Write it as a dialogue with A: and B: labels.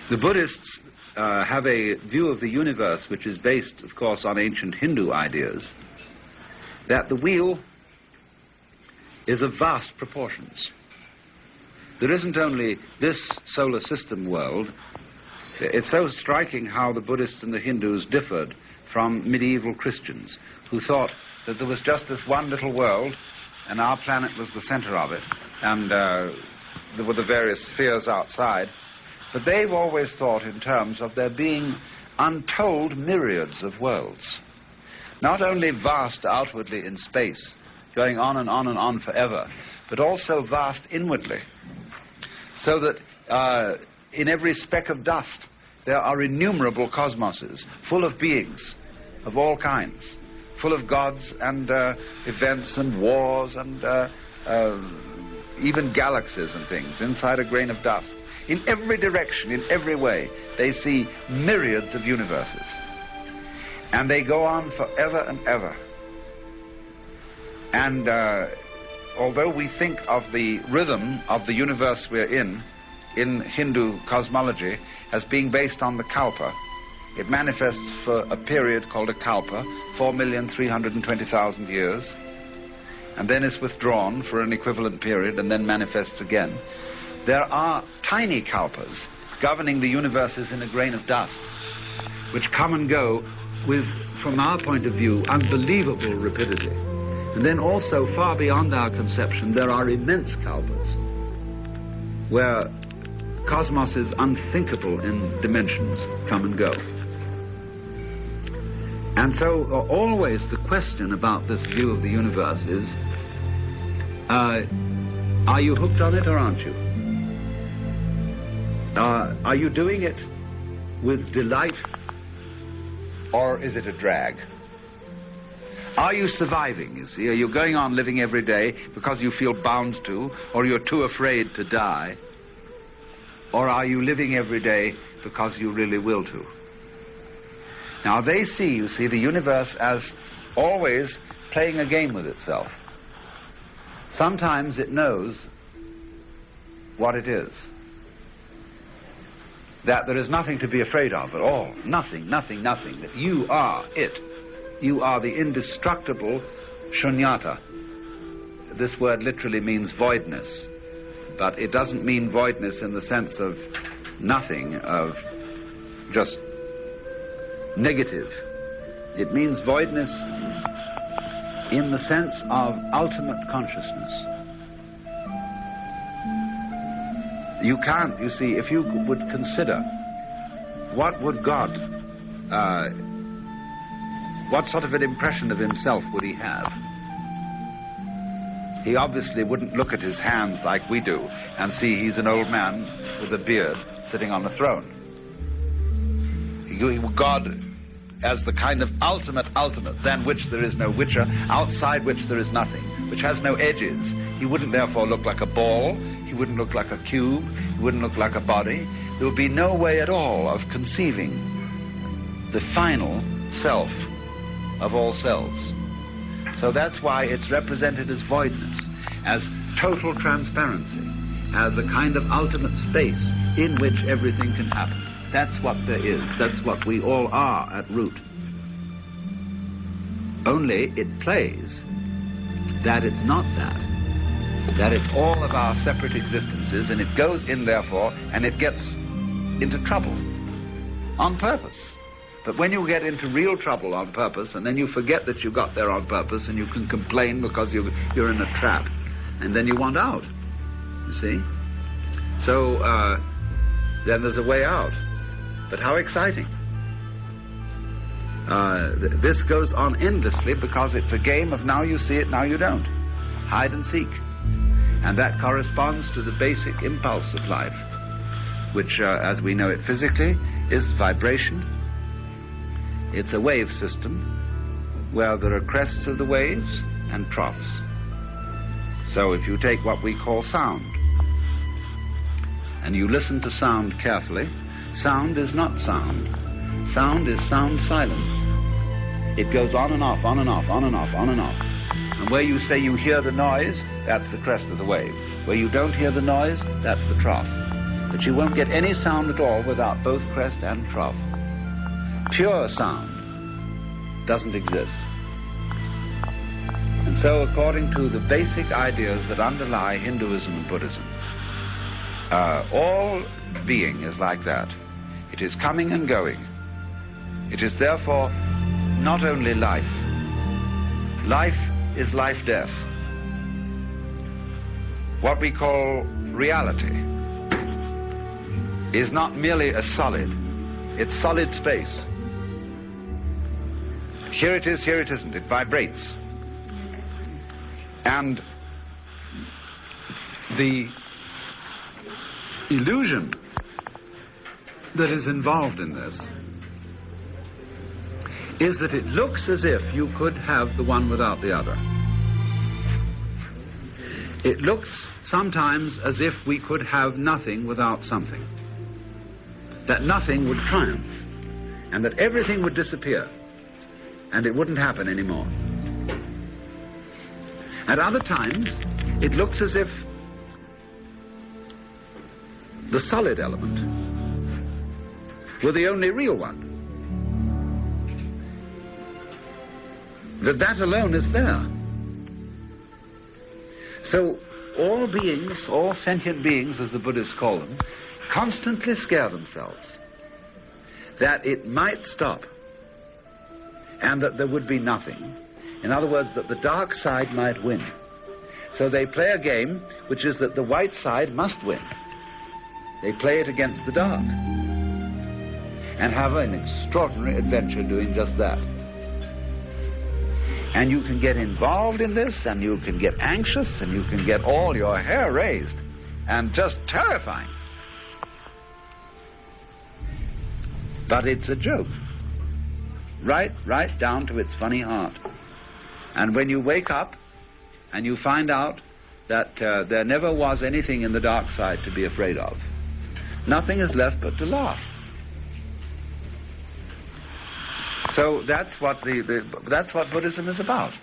A: The Buddhists have a view of the universe which is based, of course, on ancient Hindu ideas, that the wheel is of vast proportions. There isn't only this solar system world. It's so striking how the Buddhists and the Hindus differed from medieval Christians, who thought that there was just this one little world, and our planet was the center of it, and there were the various spheres outside. But they've always thought in terms of there being untold myriads of worlds, not only vast outwardly in space, going on and on and on forever, but also vast inwardly, so that in every speck of dust there are innumerable cosmoses full of beings of all kinds, full of gods and events and wars and even galaxies and things inside a grain of dust. In every direction, in every way, they see myriads of universes. And they go on forever and ever. And although we think of the rhythm of the universe we're in Hindu cosmology, as being based on the kalpa, it manifests for a period called a kalpa, 4,320,000 years, and then is withdrawn for an equivalent period and then manifests again. There are tiny kalpas governing the universes in a grain of dust, which come and go with, from our point of view, unbelievable rapidity. And then also, far beyond our conception, there are immense kalpas, where cosmoses unthinkable in dimensions come and go. And so always the question about this view of the universe is, are you hooked on it or aren't you? Are you doing it with delight, or is it a drag? Are you surviving, you see? Are you going on living every day because you feel bound to, or you're too afraid to die? Or are you living every day because you really will to? Now they see, you see, the universe as always playing a game with itself. Sometimes it knows what it is, that there is nothing to be afraid of at all. Nothing, nothing, nothing. That you are it. You are the indestructible shunyata. This word literally means voidness, but it doesn't mean voidness in the sense of nothing, of just negative. It means voidness in the sense of ultimate consciousness. You can't, you see, if you would consider, what would God, what sort of an impression of himself would he have? He obviously wouldn't look at his hands like we do and see he's an old man with a beard sitting on a throne. God as the kind of ultimate, than which there is no whicher, outside which there is nothing, which has no edges. He wouldn't therefore look like a ball, he wouldn't look like a cube, he wouldn't look like a body. There would be no way at all of conceiving the final self of all selves. So that's why it's represented as voidness, as total transparency, as a kind of ultimate space in which everything can happen. That's what there is. That's what we all are at root. Only it plays that it's not that it's all of our separate existences, and it goes in, therefore, and it gets into trouble on purpose. But when you get into real trouble on purpose, and then you forget that you got there on purpose, and you can complain because you're in a trap, and then you want out, you see? So then there's a way out. But how exciting. This goes on endlessly because it's a game of now you see it, now you don't. Hide and seek. And that corresponds to the basic impulse of life, which, as we know it physically, is vibration. It's a wave system where there are crests of the waves and troughs. So if you take what we call sound, and you listen to sound carefully, sound is not sound. Sound is sound silence. It goes on and off, on and off, on and off, on and off. And where you say you hear the noise, that's the crest of the wave. Where you don't hear the noise, that's the trough. But you won't get any sound at all without both crest and trough. Pure sound doesn't exist. And so, according to the basic ideas that underlie Hinduism and Buddhism, all being is like that. It is coming and going. It is therefore not only life. Life is life-death. What we call reality is not merely a solid. It's solid space. Here it is, here it isn't. It vibrates. And the illusion that is involved in this is that it looks as if you could have the one without the other. It looks sometimes as if we could have nothing without something. That nothing would triumph, and that everything would disappear, and it wouldn't happen anymore. At other times, it looks as if the solid element were the only real one. That alone is there. So all beings, all sentient beings, as the Buddhists call them, constantly scare themselves that it might stop and that there would be nothing. In other words, that the dark side might win. So they play a game which is that the white side must win. They play it against the dark and have an extraordinary adventure doing just that. And you can get involved in this, and you can get anxious, and you can get all your hair raised, and just terrifying. But it's a joke, right down to its funny heart. And when you wake up and you find out that there never was anything in the dark side to be afraid of, nothing is left but to laugh. So that's what that's what Buddhism is about.